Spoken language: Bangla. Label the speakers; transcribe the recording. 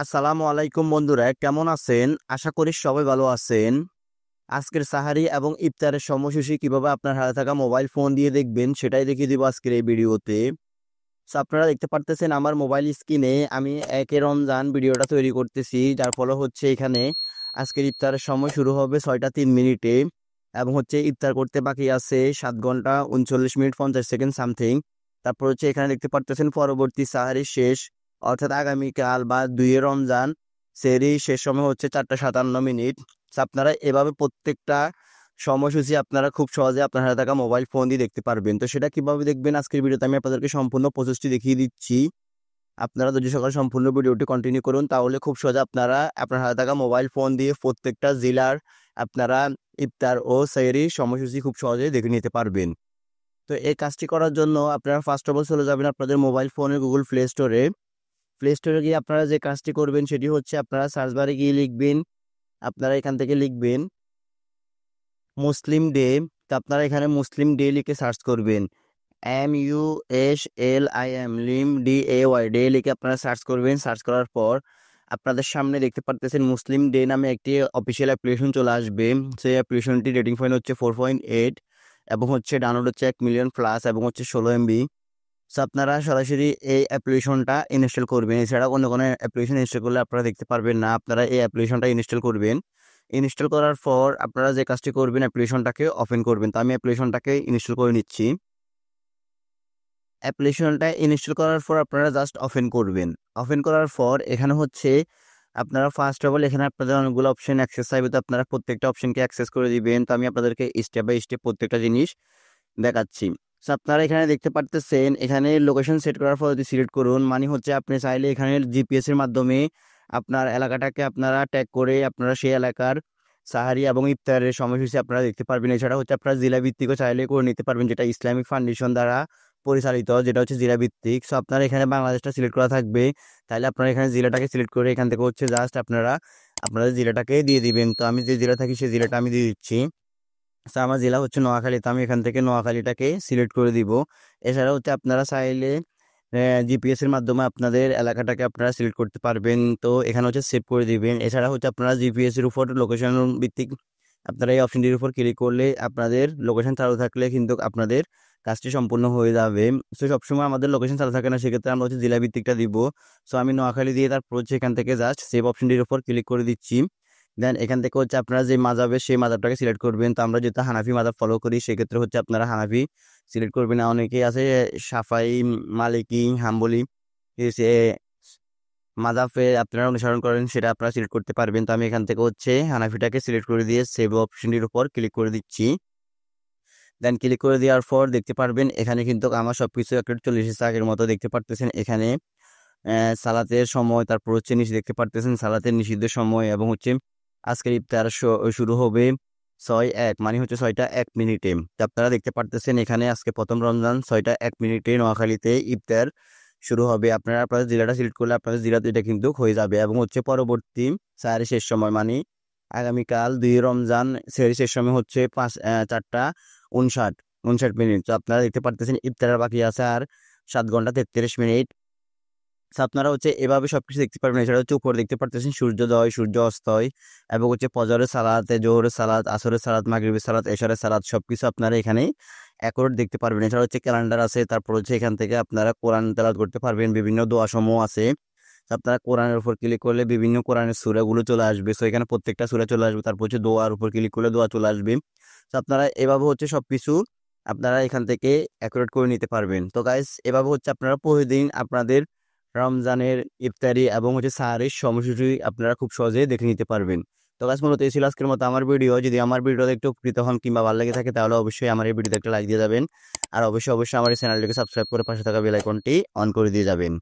Speaker 1: আসসালামু আলাইকুম বন্ধুরা, কেমন আছেন? আশা করি সবাই ভালো আছেন। আজকের সাহারি এবং ইফতারের সময়সূচি কিভাবে আপনার হাতে থাকা মোবাইল ফোন দিয়ে দেখবেন সেটাই দেখিয়ে দিব আজকের এই ভিডিওতে। আপনারা দেখতে পারতেছেন আমার মোবাইল স্ক্রিনে আমি ১ রমজান ভিডিওটা তৈরি করতেছি, যার ফলে হচ্ছে এখানে আজকের ইফতারের সময় শুরু হবে ৬টা ৩ মিনিটে এবং হচ্ছে ইফতার করতে বাকি আছে ৭ ঘন্টা ৩৯ মিনিট ৫০ সেকেন্ড সামথিং। তারপর হচ্ছে এখানে দেখতে পারতেছেন পরবর্তী সাহারি শেষ, অর্থাৎ আগামীকাল বা ২ রমজান সেহরি শেষ সময় হচ্ছে ৪টা ৫৭ মিনিট। আপনারা এভাবে প্রত্যেকটা সময়সূচি আপনারা খুব সহজে আপনার হাতে থাকা মোবাইল ফোন দিয়ে দেখতে পারবেন। তো সেটা কিভাবে দেখবেন আজকের ভিডিওতে আমি আপনাদেরকে সম্পূর্ণ প্রসেসটি দেখিয়ে দিচ্ছি। আপনারা ধৈর্য সহকারে সম্পূর্ণ ভিডিওটি কন্টিনিউ করুন, তাহলে খুব সহজে আপনারা আপনার হাতে থাকা মোবাইল ফোন দিয়ে প্রত্যেকটা জেলার আপনারা ইফতার ও সেহরি সময়সূচি খুব সহজেই দেখে নিতে পারবেন। তো এই কাজটি করার জন্য আপনারা ফার্স্ট অফ অল চলে যাবেন আপনাদের মোবাইল ফোনের গুগল প্লে স্টোরে। প্লে স্টোরে গিয়ে আপনারা যে কাজটি করবেন সেটি হচ্ছে আপনারা সার্চ বারে গিয়ে লিখবেন, আপনারা এখান থেকে লিখবেন মুসলিম ডে। তো আপনারা এখানে মুসলিম ডে লিখে সার্চ করবেন। MUSLIM LIM ডে লিখে আপনারা সার্চ করবেন। সার্চ করার পর আপনাদের সামনে দেখতে পারতেছেন মুসলিম ডে নামে একটি অফিসিয়াল অ্যাপ্লিকেশন চলে আসবে। সেই অ্যাপ্লিকেশনটি রেটিং পয়েন্ট হচ্ছে 4.8 এবং হচ্ছে ডাউনলোড হচ্ছে 1 মিলিয়ন প্লাস এবং হচ্ছে 16 MB। আপনারা সরাসরি এই অ্যাপ্লিকেশনটা ইনস্টল করবেন। এছাড়া অন্য কোনো অ্যাপ্লিকেশন ইনস্টল করলে আপনারা দেখতে পারবেন না। আপনারা এই অ্যাপ্লিকেশনটা ইনস্টল করবেন। ইনস্টল করার পর আপনারা যে কাজটি করবেন অ্যাপ্লিকেশনটাকে ওপেন করবেন। তো আমি অ্যাপ্লিকেশনটাকে ইনস্টল করে নিচ্ছি। অ্যাপ্লিকেশনটা ইনস্টল করার পর আপনারা জাস্ট ওপেন করবেন। ওপেন করার পর এখানে হচ্ছে আপনারা ফার্স্ট অফ অল এখানে আপনাদের অনেকগুলো অপশন অ্যাক্সেস চাইবে, তো আপনারা প্রত্যেকটা অপশনকে অ্যাক্সেস করে দিবেন। তো আমি আপনাদেরকে স্টেপ বাই স্টেপ প্রত্যেকটা জিনিস দেখাচ্ছি। আপনারা এখানে দেখতে পারতেছেন এখানে লোকেশন সেট করার পর যদি সিলেক্ট করুন, মানে হচ্ছে আপনি চাইলে এখানে জিপিএস এর মাধ্যমে আপনার এলাকাটাকে আপনারা ট্যাগ করে আপনারা সেই এলাকার সাহারি এবং ইফতারের সময়সূচি আপনারা দেখতে পারবেন। এছাড়া হচ্ছে আপনারা জেলা ভিত্তিকও চাইলে করে নিতে পারবেন, যেটা ইসলামিক ফাউন্ডেশন দ্বারা পরিচালিত, যেটা হচ্ছে জেলা ভিত্তিক। আপনারা এখানে বাংলাদেশটা সিলেক্ট করা থাকবে, তাহলে আপনারা এখানে জেলাটাকে সিলেক্ট করে এখান থেকে হচ্ছে জাস্ট আপনারা আপনাদের জেলাটাকে দিয়ে দিবেন। তো আমি যে জেলা থাকি সেই জেলাটা আমি দিয়ে দিচ্ছি। আমার জেলা হচ্ছে নোয়াখালী, তো আমি এখান থেকে নোয়াখালীটাকে সিলেক্ট করে দিব। এছাড়া হচ্ছে আপনারা চাইলে জিপিএস এর মাধ্যমে আপনাদের এলাকাটাকে আপনারা সিলেক্ট করতে পারবেন। তো এখানে হচ্ছে সেভ করে দিবেন। এছাড়া হচ্ছে আপনারা জিপিএস এর উপর লোকেশন ভিত্তিক আপনারা এই অপশনটির উপর ক্লিক করলে আপনাদের লোকেশন চালু থাকলে কিন্তু আপনাদের কাজটি সম্পূর্ণ হয়ে যাবে। সবসময় আমাদের লোকেশন চালু থাকে না, সেক্ষেত্রে আমরা হচ্ছে জেলা ভিত্তিকটা দিব। আমি নোয়াখালী দিয়ে তারপর হচ্ছে এখান থেকে জাস্ট সেভ অপশনটির উপর ক্লিক করে দিচ্ছি। দেন এখান থেকে হচ্ছে আপনারা যে মাযাবে সেই মাযাবটাকে সিলেক্ট করবেন। তো আমরা যেহেতু হানাফি মাযাব ফলো করি, সেক্ষেত্রে হচ্ছে আপনারা হানাফি সিলেক্ট করবেন। অনেকেই আছে সাফাই, মালিকি, হাম্বলি মাযাবে আপনারা অনুসরণ করেন, সেটা আপনারা সিলেক্ট করতে পারবেন। তো আমি এখান থেকে হচ্ছে হানাফিটাকে সিলেক্ট করে দিয়ে সেভ অপশনটির উপর ক্লিক করে দিচ্ছি। দেন ক্লিক করে দেওয়ার পর দেখতে পারবেন এখানে কিন্তু আমার সবকিছু একটা চলে এসেছে আগের মতো। দেখতে পারতেছেন এখানে সালাতের সময়, তারপর হচ্ছে নিচে দেখতে পারতেছেন সালাতের নিষিদ্ধের সময় এবং হচ্ছে আজকের ইফতার শুরু হবে ৬:১, মানে হচ্ছে ৬টা ১ মিনিটে। তো আপনারা দেখতে পারতেছেন এখানে আজকে প্রথম রমজান ৬টা ১ মিনিটে নোয়াখালীতে ইফতার শুরু হবে। আপনারা আপনাদের জেলাটা সিলেক্ট করলে আপনাদের জেলাতে এটা কিন্তু হয়ে যাবে এবং হচ্ছে পরবর্তী সাহারি শেষ সময়, মানে আগামীকাল ২ রমজান সেহরি শেষ সময় হচ্ছে ৪টা ৫৯ মিনিট। তো আপনারা দেখতে পারতেছেন ইফতারের বাকি আছে আর ৭ ঘন্টা ৩৩ মিনিট। আপনারা হচ্ছে এভাবে সবকিছু দেখতে পারবেন। এছাড়া হচ্ছে উপরে দেখতে পারতেছেন সূর্যোদয়, সূর্য অস্তয় এবং হচ্ছে ফজরের সালাত, জোহরের সালাত, আসরের সালাত, মাগরিবের সালাত, এশারের সালাত সবকিছু আপনারা এখানে অ্যাকুরেট দেখতে পারবেন। এছাড়া হচ্ছে ক্যালেন্ডার আছে, তারপর হচ্ছে এখান থেকে আপনারা কোরআন তেলাওয়াত করতে পারবেন। বিভিন্ন দোয়া সমূহ আছে। আপনারা কোরআনের উপর ক্লিক করলে বিভিন্ন কোরআনের সূরাগুলো চলে আসবে। এখানে প্রত্যেকটা সূরা চলে আসবে। তারপর হচ্ছে দোয়ার উপর ক্লিক করলে দোয়া চলে আসবে। আপনারা এভাবে হচ্ছে সবকিছু আপনারা এখান থেকে অ্যাকুরেট করে নিতে পারবেন। তো গাইস, এভাবে হচ্ছে আপনারা প্রতিদিন আপনাদের রমজানের ইফতারি এবং হচ্ছে সাহারির সময়সূচি আপনারা খুব সহজেই দেখে নিতে পারবেন। তো গাইস, মূলত এই ছিল আজকের মতো আমার ভিডিও। যদি আমার ভিডিওতে একটু উপকৃত হন কিংবা ভালো লেগে থাকে, তাহলে অবশ্যই আমার এই ভিডিওতে একটা লাইক দিয়ে যাবেন। আর অবশ্যই আমার এই চ্যানেলটিকে সাবস্ক্রাইব করে পাশে থাকা বেল আইকনটি অন করে দিয়ে যাবেন।